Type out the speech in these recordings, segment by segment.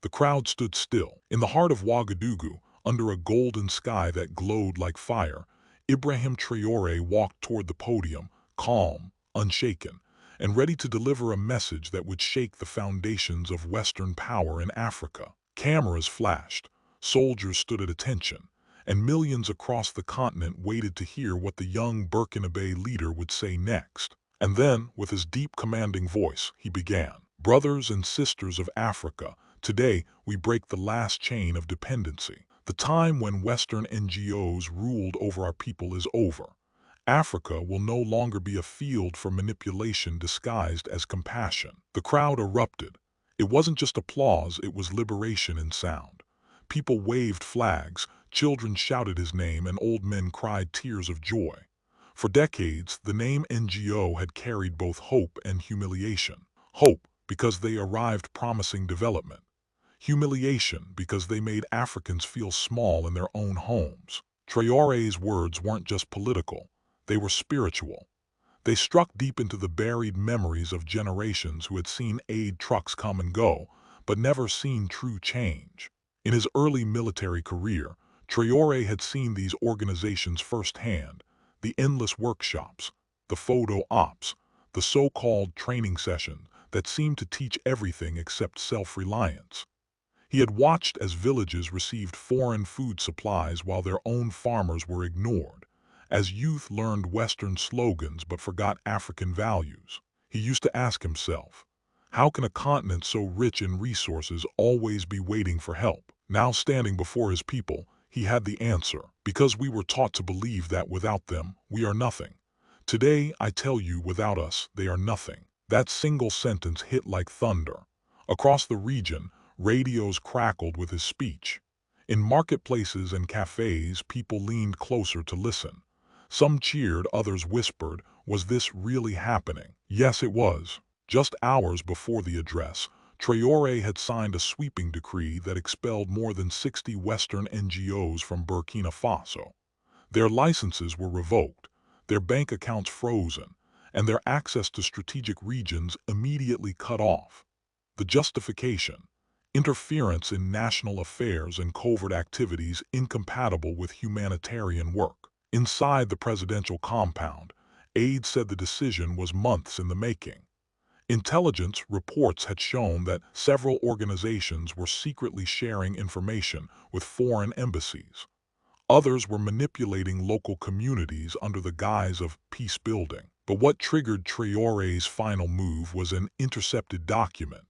The crowd stood still. In the heart of Ouagadougou, under a golden sky that glowed like fire, Ibrahim Traoré walked toward the podium, calm, unshaken, and ready to deliver a message that would shake the foundations of Western power in Africa. Cameras flashed, soldiers stood at attention, and millions across the continent waited to hear what the young Burkinabe leader would say next. And then, with his deep, commanding voice, he began. Brothers and sisters of Africa, today we break the last chain of dependency. The time when Western NGOs ruled over our people is over. Africa will no longer be a field for manipulation disguised as compassion. The crowd erupted. It wasn't just applause, it was liberation in sound. People waved flags, children shouted his name, and old men cried tears of joy. For decades, the name NGO had carried both hope and humiliation. Hope, because they arrived promising development. Humiliation, because they made Africans feel small in their own homes. Traoré's words weren't just political, they were spiritual. They struck deep into the buried memories of generations who had seen aid trucks come and go, but never seen true change. In his early military career, Traoré had seen these organizations firsthand: the endless workshops, the photo ops, the so-called training session that seemed to teach everything except self-reliance. He had watched as villages received foreign food supplies while their own farmers were ignored, as youth learned Western slogans but forgot African values. He used to ask himself, how can a continent so rich in resources always be waiting for help? Now standing before his people, he had the answer. Because we were taught to believe that without them, we are nothing. Today, I tell you, without us, they are nothing. That single sentence hit like thunder. Across the region, radios crackled with his speech. In marketplaces and cafes, people leaned closer to listen. Some cheered, others whispered, was this really happening? Yes, it was. Just hours before the address, Traoré had signed a sweeping decree that expelled more than 60 Western NGOs from Burkina Faso. Their licenses were revoked, their bank accounts frozen, and their access to strategic regions immediately cut off. The justification: interference in national affairs and covert activities incompatible with humanitarian work. Inside the presidential compound, aide said the decision was months in the making. Intelligence reports had shown that several organizations were secretly sharing information with foreign embassies. Others were manipulating local communities under the guise of peace building. But what triggered Traoré's final move was an intercepted document.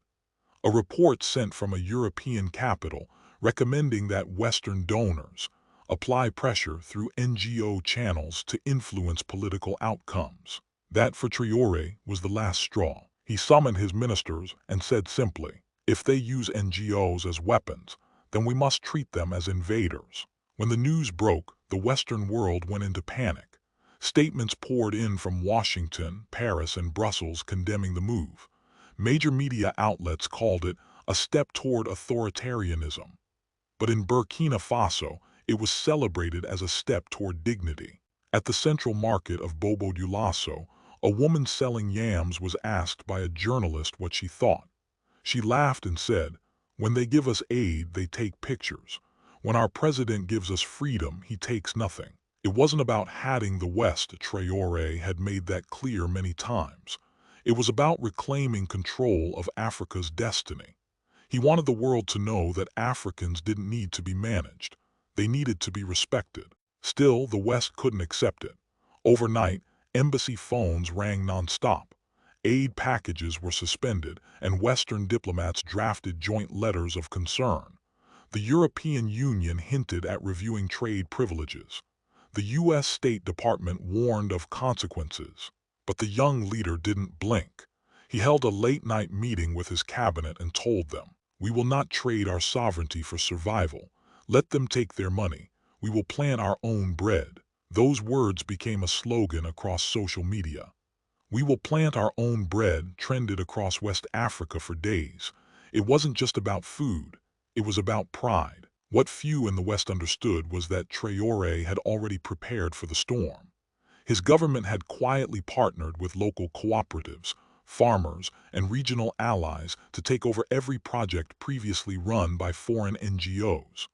A report sent from a European capital recommending that Western donors apply pressure through NGO channels to influence political outcomes. That, for Traoré, was the last straw. He summoned his ministers and said simply, if they use NGOs as weapons, then we must treat them as invaders. When the news broke, the Western world went into panic. Statements poured in from Washington, Paris, and Brussels condemning the move. Major media outlets called it a step toward authoritarianism. But in Burkina Faso, it was celebrated as a step toward dignity. At the central market of Bobo Dioulasso, a woman selling yams was asked by a journalist what she thought. She laughed and said, when they give us aid, they take pictures. When our president gives us freedom, he takes nothing. It wasn't about hatting the West. Traoré had made that clear many times. It was about reclaiming control of Africa's destiny. He wanted the world to know that Africans didn't need to be managed. They needed to be respected. Still, the West couldn't accept it. Overnight, embassy phones rang nonstop. Aid packages were suspended, and Western diplomats drafted joint letters of concern. The European Union hinted at reviewing trade privileges. The U.S. State Department warned of consequences. But the young leader didn't blink. He held a late-night meeting with his cabinet and told them, we will not trade our sovereignty for survival. Let them take their money. We will plant our own bread. Those words became a slogan across social media. We will plant our own bread trended across West Africa for days. It wasn't just about food. It was about pride. What few in the West understood was that Traoré had already prepared for the storm. His government had quietly partnered with local cooperatives, farmers, and regional allies to take over every project previously run by foreign NGOs.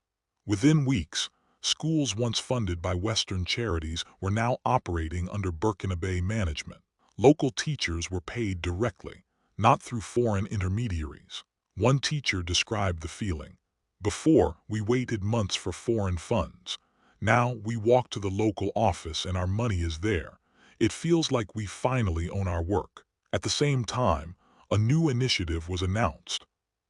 Within weeks, schools once funded by Western charities were now operating under Burkinabe management. Local teachers were paid directly, not through foreign intermediaries. One teacher described the feeling. Before, we waited months for foreign funds. Now we walk to the local office and our money is there. It feels like we finally own our work. At the same time, a new initiative was announced.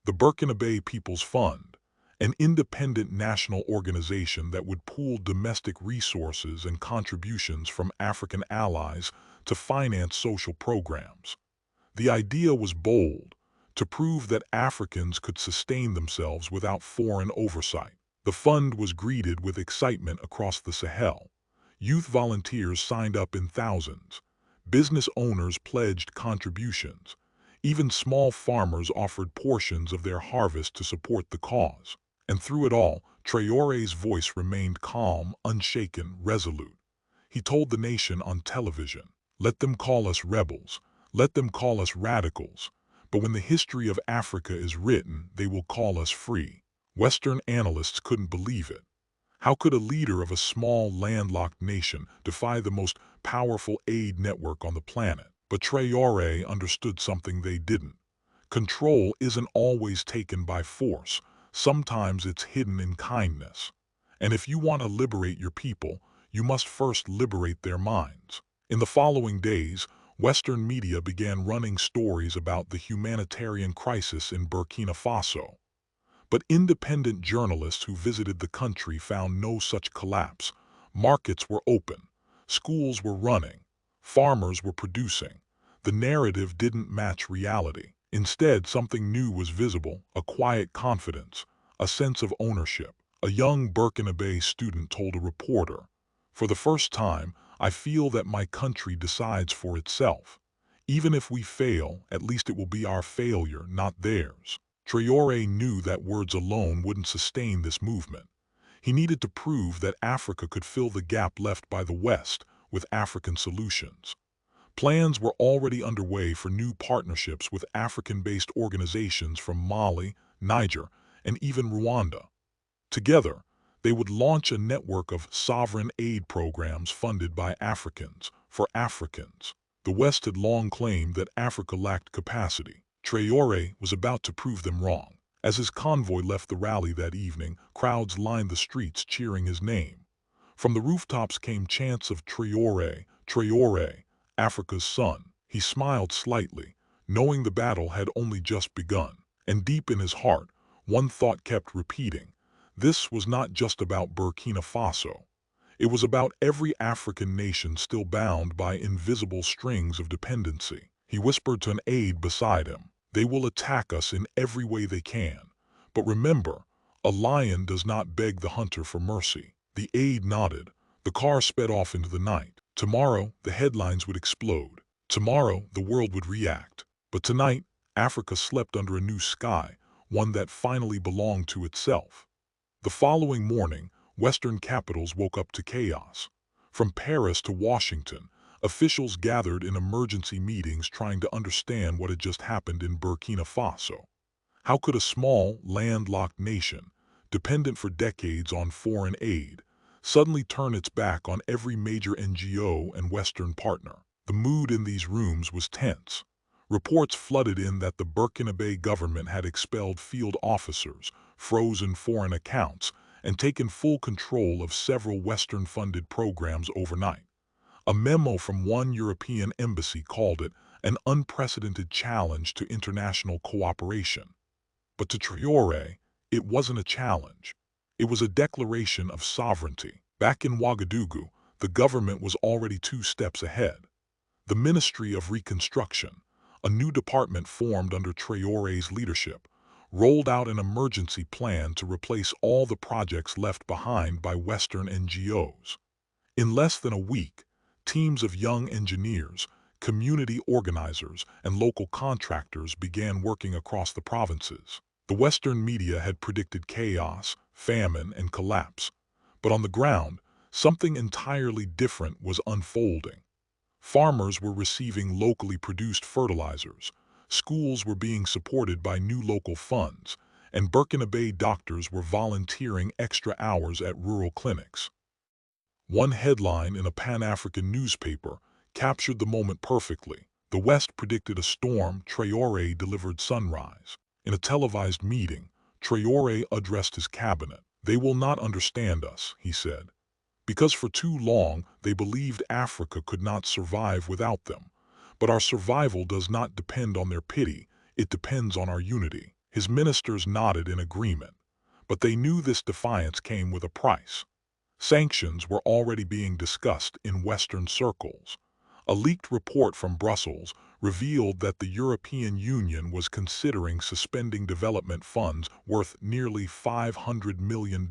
The Burkinabe People's Fund, an independent national organization that would pool domestic resources and contributions from African allies to finance social programs. The idea was bold, to prove that Africans could sustain themselves without foreign oversight. The fund was greeted with excitement across the Sahel. Youth volunteers signed up in thousands. Business owners pledged contributions. Even small farmers offered portions of their harvest to support the cause. And through it all, Traoré's voice remained calm, unshaken, resolute. He told the nation on television, "Let them call us rebels. Let them call us radicals. But when the history of Africa is written, they will call us free." Western analysts couldn't believe it. How could a leader of a small, landlocked nation defy the most powerful aid network on the planet? But Traoré understood something they didn't. Control isn't always taken by force. Sometimes it's hidden in kindness. And if you want to liberate your people, you must first liberate their minds. In the following days, Western media began running stories about the humanitarian crisis in Burkina Faso. But independent journalists who visited the country found no such collapse. Markets were open, schools were running, farmers were producing. The narrative didn't match reality. Instead, something new was visible, a quiet confidence, a sense of ownership. A young Burkinabe student told a reporter, "For the first time, I feel that my country decides for itself. Even if we fail, at least it will be our failure, not theirs." Traoré knew that words alone wouldn't sustain this movement. He needed to prove that Africa could fill the gap left by the West with African solutions. Plans were already underway for new partnerships with African-based organizations from Mali, Niger, and even Rwanda. Together, they would launch a network of sovereign aid programs funded by Africans for Africans. The West had long claimed that Africa lacked capacity. Traoré was about to prove them wrong. As his convoy left the rally that evening, crowds lined the streets cheering his name. From the rooftops came chants of "Traoré, Traoré, Africa's son." He smiled slightly, knowing the battle had only just begun. And deep in his heart, one thought kept repeating. This was not just about Burkina Faso. It was about every African nation still bound by invisible strings of dependency. He whispered to an aide beside him, "They will attack us in every way they can. But remember, a lion does not beg the hunter for mercy." The aide nodded. The car sped off into the night. Tomorrow, the headlines would explode. Tomorrow, the world would react. But tonight, Africa slept under a new sky, one that finally belonged to itself. The following morning, Western capitals woke up to chaos. From Paris to Washington, officials gathered in emergency meetings trying to understand what had just happened in Burkina Faso. How could a small, landlocked nation, dependent for decades on foreign aid, suddenly turn its back on every major NGO and Western partner? The mood in these rooms was tense. Reports flooded in that the Burkinabe government had expelled field officers, frozen foreign accounts, and taken full control of several Western-funded programs overnight. A memo from one European embassy called it an unprecedented challenge to international cooperation. But to Traoré, it wasn't a challenge. It was a declaration of sovereignty. Back in Ouagadougou, the government was already 2 steps ahead. The Ministry of Reconstruction, a new department formed under Traoré's leadership, rolled out an emergency plan to replace all the projects left behind by Western NGOs. In less than a week, teams of young engineers, community organizers, and local contractors began working across the provinces. The Western media had predicted chaos, famine, and collapse. But on the ground, something entirely different was unfolding. Farmers were receiving locally produced fertilizers, schools were being supported by new local funds, and Burkina doctors were volunteering extra hours at rural clinics. One headline in a Pan-African newspaper captured the moment perfectly. The West predicted a storm, Traoré delivered sunrise. In a televised meeting, Traoré addressed his cabinet. "They will not understand us," he said, "because for too long they believed Africa could not survive without them. But our survival does not depend on their pity, it depends on our unity." His ministers nodded in agreement, but they knew this defiance came with a price. Sanctions were already being discussed in Western circles. A leaked report from Brussels revealed that the European Union was considering suspending development funds worth nearly $500 million.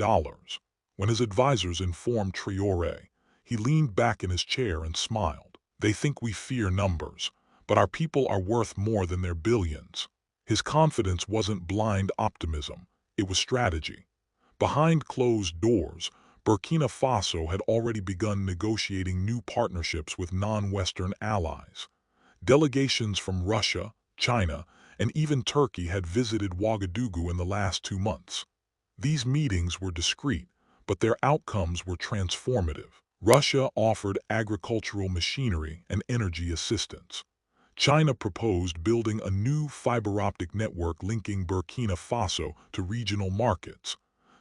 When his advisors informed Traoré, he leaned back in his chair and smiled. "They think we fear numbers, but our people are worth more than their billions." His confidence wasn't blind optimism, it was strategy. Behind closed doors, Burkina Faso had already begun negotiating new partnerships with non-Western allies. Delegations from Russia, China, and even Turkey had visited Ouagadougou in the last 2 months. These meetings were discreet, but their outcomes were transformative. Russia offered agricultural machinery and energy assistance. China proposed building a new fiber-optic network linking Burkina Faso to regional markets.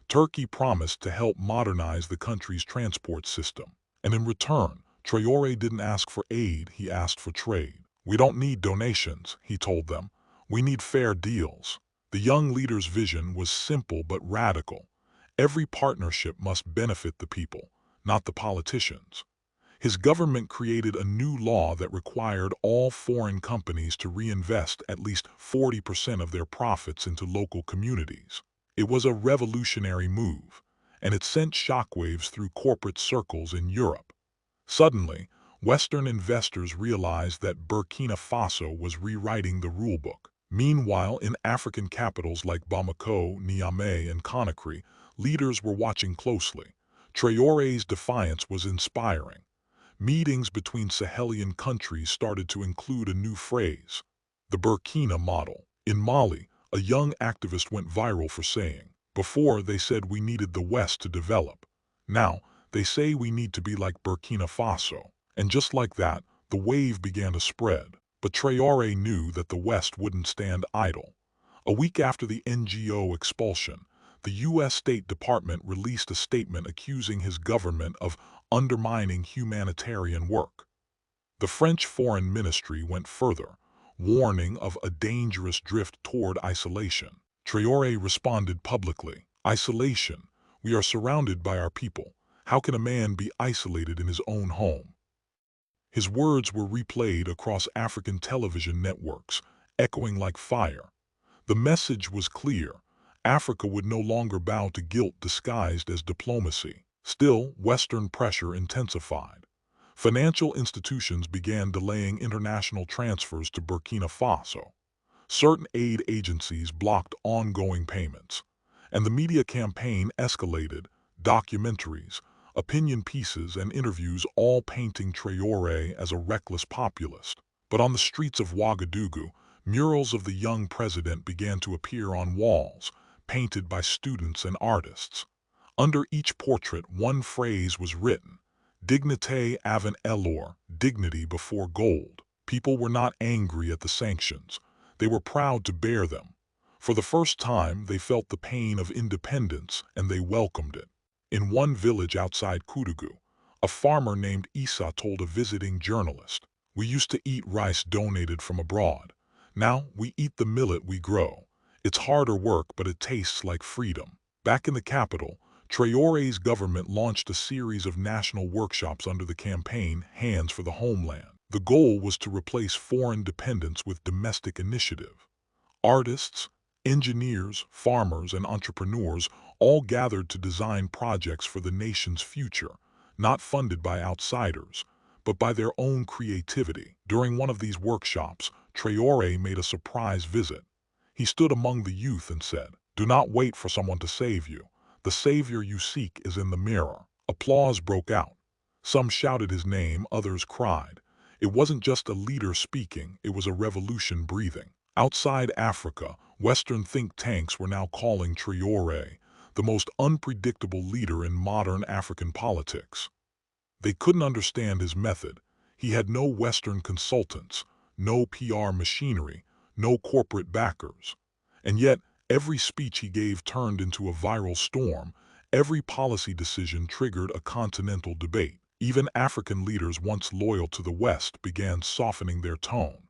Turkey promised to help modernize the country's transport system. And in return, Traoré didn't ask for aid, he asked for trade. "We don't need donations," he told them. "We need fair deals." The young leader's vision was simple but radical. Every partnership must benefit the people, not the politicians. His government created a new law that required all foreign companies to reinvest at least 40% of their profits into local communities. It was a revolutionary move, and it sent shockwaves through corporate circles in Europe. Suddenly, Western investors realized that Burkina Faso was rewriting the rulebook. Meanwhile, in African capitals like Bamako, Niamey, and Conakry, leaders were watching closely. Traoré's defiance was inspiring. Meetings between Sahelian countries started to include a new phrase, the Burkina model. In Mali, a young activist went viral for saying, "Before they said we needed the West to develop. Now they say we need to be like Burkina Faso." And just like that, the wave began to spread. But Traoré knew that the West wouldn't stand idle. A week after the NGO expulsion, the U.S. State Department released a statement accusing his government of undermining humanitarian work. The French Foreign Ministry went further, warning of a dangerous drift toward isolation. Traoré responded publicly, "Isolation? We are surrounded by our people. How can a man be isolated in his own home?" His words were replayed across African television networks, echoing like fire. The message was clear. Africa would no longer bow to guilt disguised as diplomacy. Still, Western pressure intensified. Financial institutions began delaying international transfers to Burkina Faso. Certain aid agencies blocked ongoing payments. And the media campaign escalated. Documentaries, opinion pieces, and interviews all painting Traoré as a reckless populist. But on the streets of Ouagadougou, murals of the young president began to appear on walls, painted by students and artists. Under each portrait, one phrase was written, "Dignité avant l'or," dignity before gold. People were not angry at the sanctions. They were proud to bear them. For the first time, they felt the pain of independence, and they welcomed it. In one village outside Koudougou, a farmer named Issa told a visiting journalist, "We used to eat rice donated from abroad. Now we eat the millet we grow. It's harder work, but it tastes like freedom." Back in the capital, Traoré's government launched a series of national workshops under the campaign Hands for the Homeland. The goal was to replace foreign dependence with domestic initiative. Artists, engineers, farmers, and entrepreneurs all gathered to design projects for the nation's future, not funded by outsiders, but by their own creativity. During one of these workshops, Traoré made a surprise visit. He stood among the youth and said, "Do not wait for someone to save you. The savior you seek is in the mirror." Applause broke out. Some shouted his name, others cried, It wasn't just a leader speaking, it was a revolution breathing. Outside Africa, Western think tanks were now calling Traoré the most unpredictable leader in modern African politics. They couldn't understand his method. He had no Western consultants, no PR machinery, no corporate backers. And yet, every speech he gave turned into a viral storm. Every policy decision triggered a continental debate. Even African leaders once loyal to the West began softening their tone.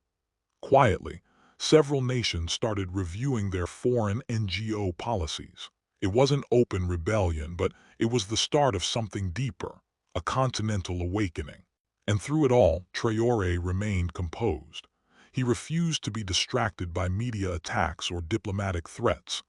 Quietly, several nations started reviewing their foreign NGO policies. It wasn't open rebellion, but it was the start of something deeper, a continental awakening. And through it all, Traoré remained composed. He refused to be distracted by media attacks or diplomatic threats.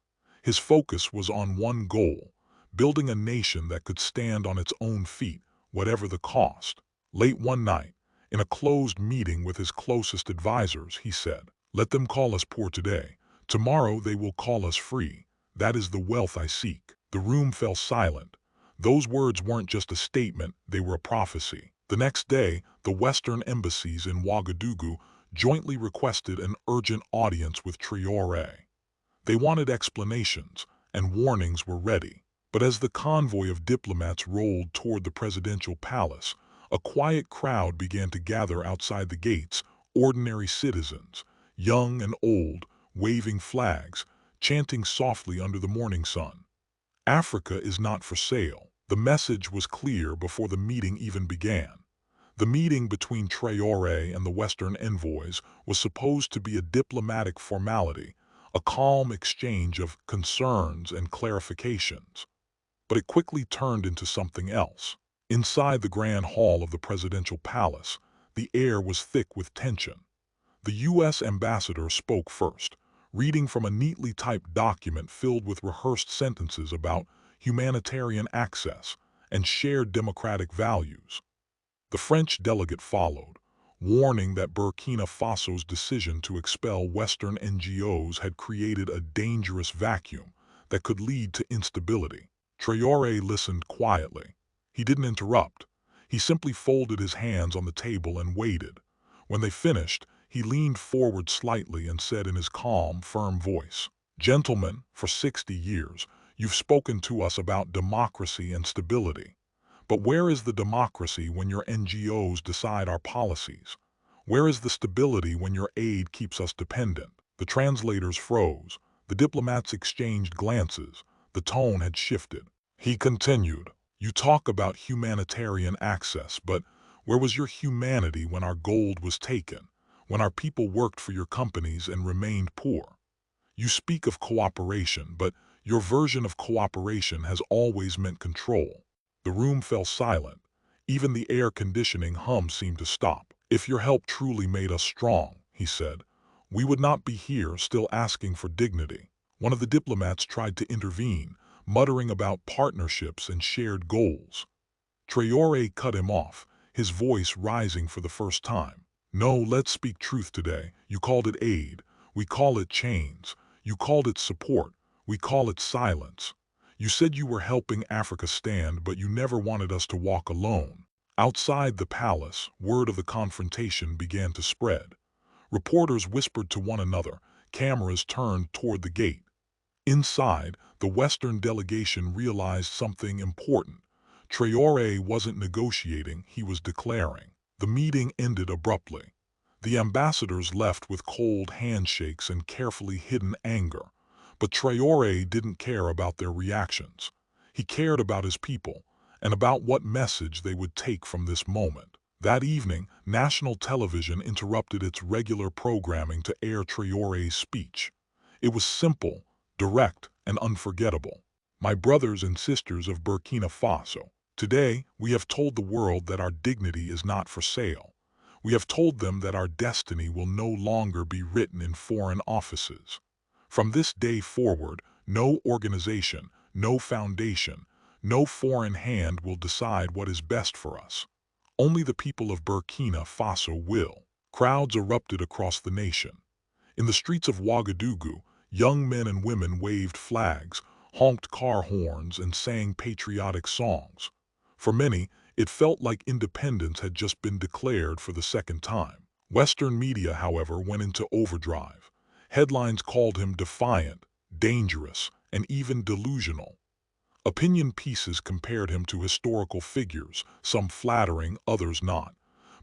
His focus was on one goal, building a nation that could stand on its own feet, whatever the cost. Late one night, in a closed meeting with his closest advisors, he said, "Let them call us poor today. Tomorrow they will call us free. That is the wealth I seek." The room fell silent. Those words weren't just a statement, they were a prophecy. The next day, the Western embassies in Ouagadougou jointly requested an urgent audience with Traoré. They wanted explanations, and warnings were ready. But as the convoy of diplomats rolled toward the presidential palace, a quiet crowd began to gather outside the gates, ordinary citizens, young and old, waving flags, chanting softly under the morning sun. Africa is not for sale. The message was clear before the meeting even began. The meeting between Traoré and the Western envoys was supposed to be a diplomatic formality, a calm exchange of concerns and clarifications. But it quickly turned into something else. Inside the grand hall of the presidential palace, the air was thick with tension. The U.S. ambassador spoke first, reading from a neatly typed document filled with rehearsed sentences about humanitarian access and shared democratic values. The French delegate followed, warning that Burkina Faso's decision to expel Western NGOs had created a dangerous vacuum that could lead to instability. Traoré listened quietly. He didn't interrupt. He simply folded his hands on the table and waited. When they finished, he leaned forward slightly and said in his calm, firm voice, "Gentlemen, for 60 years, you've spoken to us about democracy and stability. But where is the democracy when your NGOs decide our policies? Where is the stability when your aid keeps us dependent?" The translators froze. The diplomats exchanged glances. The tone had shifted. He continued, "You talk about humanitarian access, but where was your humanity when our gold was taken, when our people worked for your companies and remained poor? You speak of cooperation, but your version of cooperation has always meant control." The room fell silent. Even the air conditioning hum seemed to stop. "If your help truly made us strong," he said, "we would not be here still asking for dignity." One of the diplomats tried to intervene, muttering about partnerships and shared goals. Traoré cut him off, his voice rising for the first time. "No, let's speak truth today. You called it aid. We call it chains. You called it support. We call it silence. You said you were helping Africa stand, but you never wanted us to walk alone." Outside the palace, word of the confrontation began to spread. Reporters whispered to one another, cameras turned toward the gate. Inside, the Western delegation realized something important. Traoré wasn't negotiating, he was declaring. The meeting ended abruptly. The ambassadors left with cold handshakes and carefully hidden anger. But Traoré didn't care about their reactions. He cared about his people, and about what message they would take from this moment. That evening, national television interrupted its regular programming to air Traoré's speech. It was simple, direct, and unforgettable. "My brothers and sisters of Burkina Faso, today we have told the world that our dignity is not for sale. We have told them that our destiny will no longer be written in foreign offices. From this day forward, no organization, no foundation, no foreign hand will decide what is best for us. Only the people of Burkina Faso will." Crowds erupted across the nation. In the streets of Ouagadougou, young men and women waved flags, honked car horns, and sang patriotic songs. For many, It felt like independence had just been declared for the second time. Western media, however, went into overdrive. Headlines called him defiant, dangerous, and even delusional. Opinion pieces compared him to historical figures, some flattering, others not.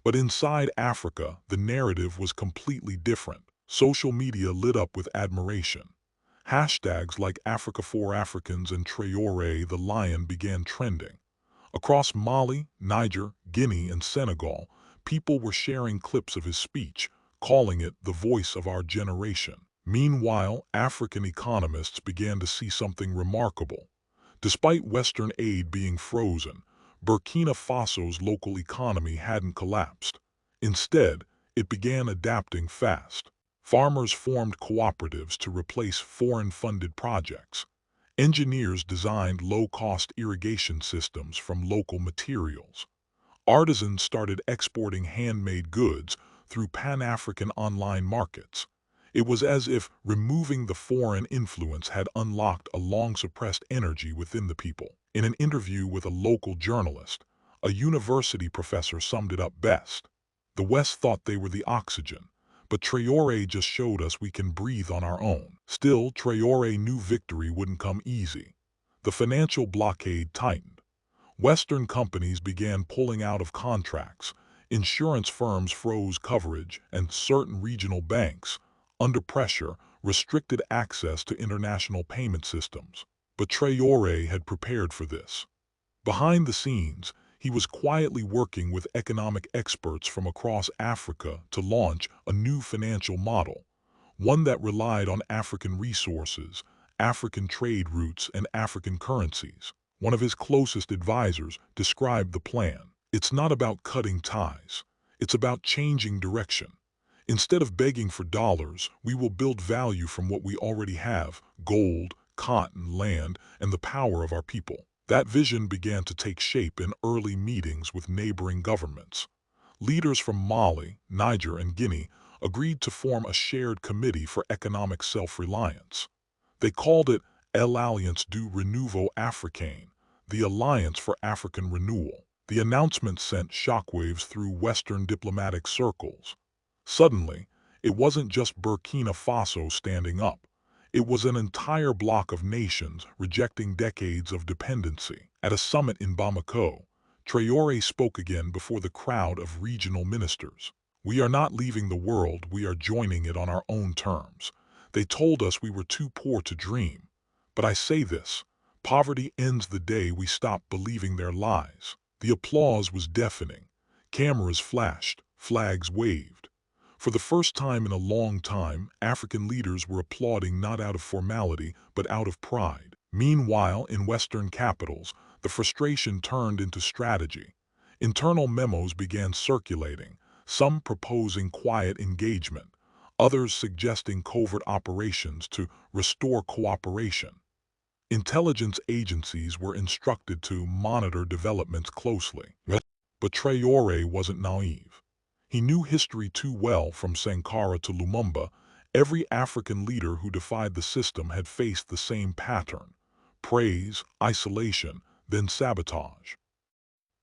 But inside Africa, the narrative was completely different. Social media lit up with admiration. Hashtags like Africa4Africans and Traoré the Lion began trending. Across Mali, Niger, Guinea, and Senegal, people were sharing clips of his speech, calling it the voice of our generation. Meanwhile, African economists began to see something remarkable. Despite Western aid being frozen, Burkina Faso's local economy hadn't collapsed. Instead, it began adapting fast. Farmers formed cooperatives to replace foreign-funded projects. Engineers designed low-cost irrigation systems from local materials. Artisans started exporting handmade goods through Pan-African online markets. It was as if removing the foreign influence had unlocked a long-suppressed energy within the people. In an interview with a local journalist, a university professor summed it up best. The West thought they were the oxygen, but Traoré just showed us we can breathe on our own. Still, Traoré knew victory wouldn't come easy. The financial blockade tightened. Western companies began pulling out of contracts, insurance firms froze coverage, and certain regional banks, under pressure, restricted access to international payment systems. But Traoré had prepared for this. Behind the scenes, he was quietly working with economic experts from across Africa to launch a new financial model, one that relied on African resources, African trade routes, and African currencies. One of his closest advisors described the plan. It's not about cutting ties. It's about changing direction. Instead of begging for dollars, we will build value from what we already have: gold, cotton, land, and the power of our people. That vision began to take shape in early meetings with neighboring governments. Leaders from Mali, Niger, and Guinea agreed to form a shared committee for economic self-reliance. They called it l'Alliance du Renouveau Africain, the Alliance for African Renewal. The announcement sent shockwaves through Western diplomatic circles. Suddenly, it wasn't just Burkina Faso standing up. It was an entire bloc of nations rejecting decades of dependency. At a summit in Bamako, Traoré spoke again before the crowd of regional ministers. "We are not leaving the world, we are joining it on our own terms. They told us we were too poor to dream. But I say this, poverty ends the day we stop believing their lies." The applause was deafening. Cameras flashed, flags waved. For the first time in a long time, African leaders were applauding not out of formality, but out of pride. Meanwhile, in Western capitals, the frustration turned into strategy. Internal memos began circulating, some proposing quiet engagement, others suggesting covert operations to restore cooperation. Intelligence agencies were instructed to monitor developments closely. But Traoré wasn't naive. He knew history too well. From Sankara to Lumumba, every African leader who defied the system had faced the same pattern: praise, isolation, then sabotage.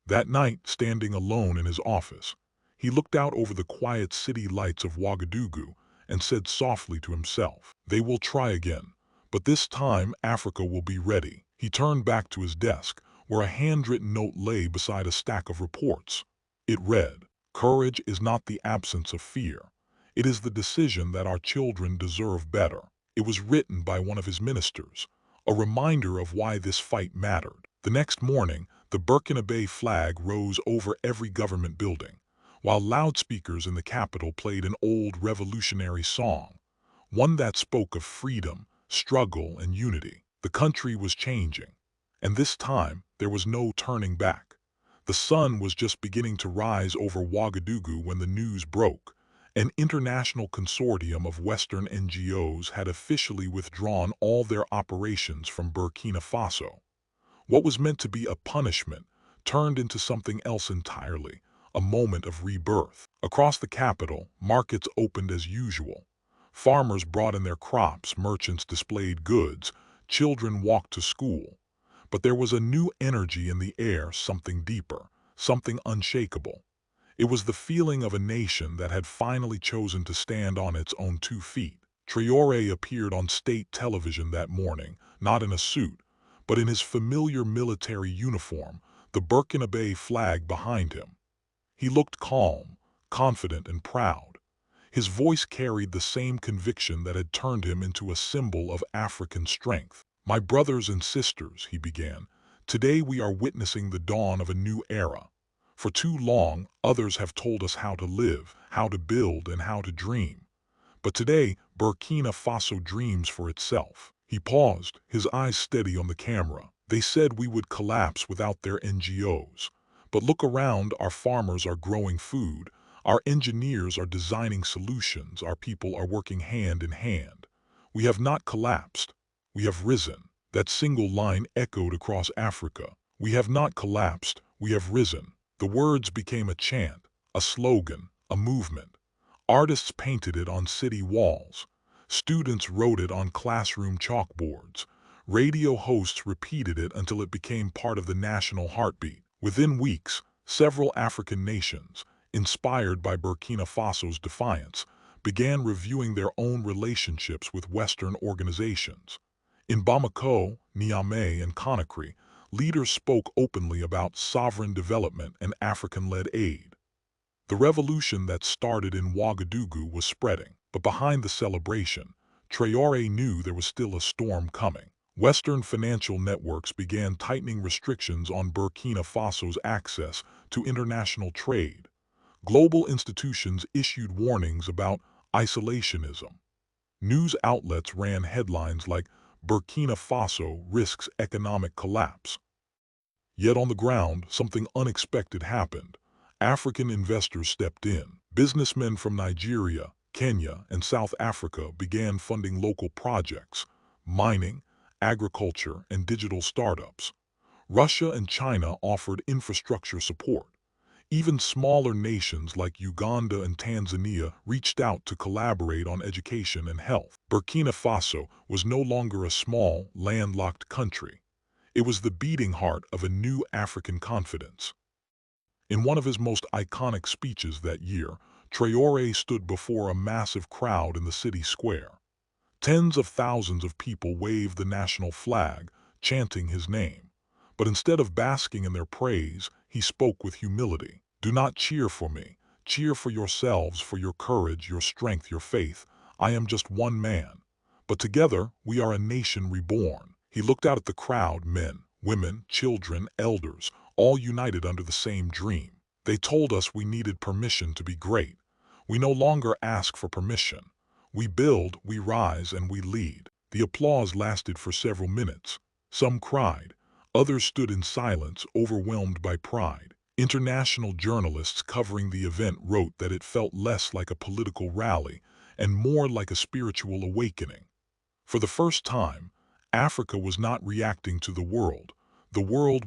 That night, standing alone in his office, he looked out over the quiet city lights of Ouagadougou and said softly to himself, "They will try again, but this time Africa will be ready." He turned back to his desk, where a handwritten note lay beside a stack of reports. It read, "Courage is not the absence of fear. It is the decision that our children deserve better." It was written by one of his ministers, a reminder of why this fight mattered. The next morning, the Burkina flag rose over every government building, while loudspeakers in the capital played an old revolutionary song, one that spoke of freedom, struggle, and unity. The country was changing, and this time there was no turning back. The sun was just beginning to rise over Ouagadougou when the news broke. An international consortium of Western NGOs had officially withdrawn all their operations from Burkina Faso. What was meant to be a punishment turned into something else entirely, a moment of rebirth. Across the capital, markets opened as usual. Farmers brought in their crops, merchants displayed goods, children walked to school. But there was a new energy in the air, something deeper, something unshakable. It was the feeling of a nation that had finally chosen to stand on its own 2 feet. Traoré appeared on state television that morning, not in a suit, but in his familiar military uniform, the Burkina Faso flag behind him. He looked calm, confident and proud. His voice carried the same conviction that had turned him into a symbol of African strength. "My brothers and sisters," he began, "today we are witnessing the dawn of a new era. For too long, others have told us how to live, how to build, and how to dream. But today, Burkina Faso dreams for itself." He paused, his eyes steady on the camera. "They said we would collapse without their NGOs. But look around, our farmers are growing food, our engineers are designing solutions, our people are working hand in hand. We have not collapsed, we have risen." That single line echoed across Africa. "We have not collapsed, we have risen." The words became a chant, a slogan, a movement. Artists painted it on city walls. Students wrote it on classroom chalkboards. Radio hosts repeated it until it became part of the national heartbeat. Within weeks, several African nations, inspired by Burkina Faso's defiance, began reviewing their own relationships with Western organizations. In Bamako, Niamey, and Conakry, leaders spoke openly about sovereign development and African-led aid. The revolution that started in Ouagadougou was spreading, but behind the celebration, Traoré knew there was still a storm coming. Western financial networks began tightening restrictions on Burkina Faso's access to international trade. Global institutions issued warnings about isolationism. News outlets ran headlines like "Burkina Faso risks economic collapse." Yet on the ground, something unexpected happened. African investors stepped in. Businessmen from Nigeria, Kenya, and South Africa began funding local projects, mining, agriculture, and digital startups. Russia and China offered infrastructure support. Even smaller nations like Uganda and Tanzania reached out to collaborate on education and health. Burkina Faso was no longer a small, landlocked country. It was the beating heart of a new African confidence. In one of his most iconic speeches that year, Traoré stood before a massive crowd in the city square. Tens of thousands of people waved the national flag, chanting his name. But instead of basking in their praise, he spoke with humility. "Do not cheer for me. Cheer for yourselves, for your courage, your strength, your faith. I am just one man. But together, we are a nation reborn." He looked out at the crowd, men, women, children, elders, all united under the same dream. "They told us we needed permission to be great. We no longer ask for permission. We build, we rise, and we lead." The applause lasted for several minutes. Some cried. Others stood in silence, overwhelmed by pride. International journalists covering the event wrote that it felt less like a political rally and more like a spiritual awakening. For the first time, Africa was not reacting to the world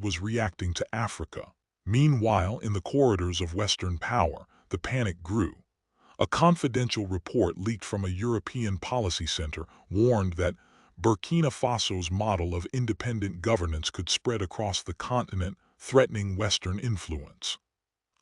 was reacting to Africa. Meanwhile, in the corridors of Western power, the panic grew. A confidential report leaked from a European policy center warned that Burkina Faso's model of independent governance could spread across the continent, threatening Western influence.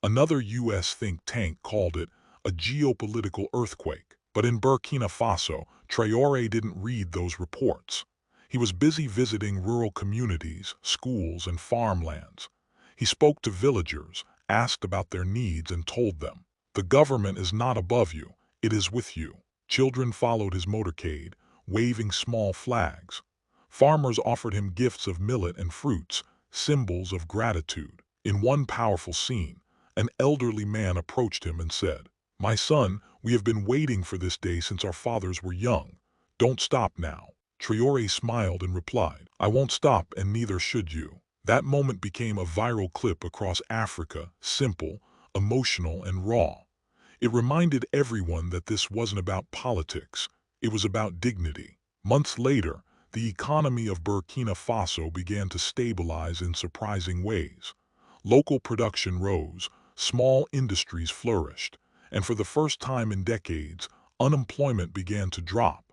Another U.S. think tank called it a geopolitical earthquake. But in Burkina Faso, Traoré didn't read those reports. He was busy visiting rural communities, schools, and farmlands. He spoke to villagers, asked about their needs, and told them, "The government is not above you, it is with you." Children followed his motorcade, waving small flags. Farmers offered him gifts of millet and fruits, symbols of gratitude. In one powerful scene, an elderly man approached him and said, "My son, we have been waiting for this day since our fathers were young. Don't stop now." Traoré smiled and replied, "I won't stop, and neither should you." That moment became a viral clip across Africa, simple, emotional, and raw. It reminded everyone that this wasn't about politics, it was about dignity. Months later, the economy of Burkina Faso began to stabilize in surprising ways. Local production rose, small industries flourished, and for the first time in decades, unemployment began to drop.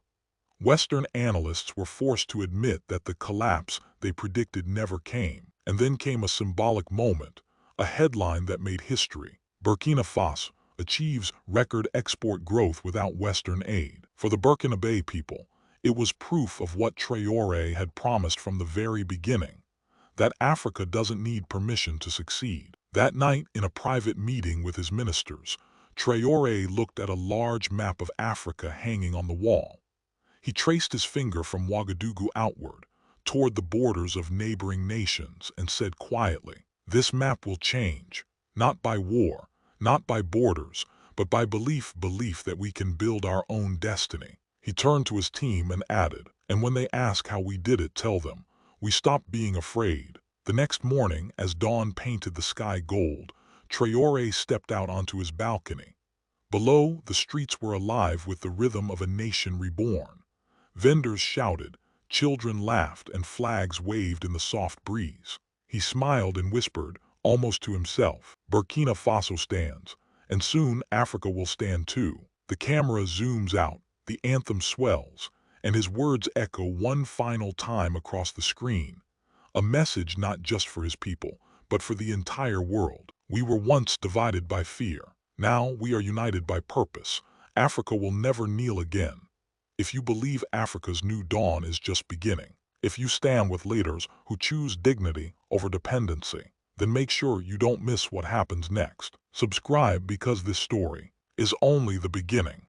Western analysts were forced to admit that the collapse they predicted never came. And then came a symbolic moment, A headline that made history. Burkina Faso achieves record export growth without Western aid. For the Burkinabe people, it was proof of what Traoré had promised from the very beginning, that Africa doesn't need permission to succeed. That night, in a private meeting with his ministers, Traoré looked at a large map of Africa hanging on the wall. He traced his finger from Ouagadougou outward, toward the borders of neighboring nations, and said quietly, "This map will change, not by war, not by borders, but by belief that we can build our own destiny." He turned to his team and added, "And when they ask how we did it, tell them, we stopped being afraid." The next morning, as dawn painted the sky gold, Traoré stepped out onto his balcony. Below, the streets were alive with the rhythm of a nation reborn. Vendors shouted, children laughed, and flags waved in the soft breeze. He smiled and whispered, almost to himself, "Burkina Faso stands, and soon Africa will stand too." The camera zooms out, the anthem swells, and his words echo one final time across the screen. A message not just for his people, but for the entire world. We were once divided by fear. Now we are united by purpose. Africa will never kneel again. If you believe Africa's new dawn is just beginning, if you stand with leaders who choose dignity over dependency, then make sure you don't miss what happens next. Subscribe, because this story is only the beginning.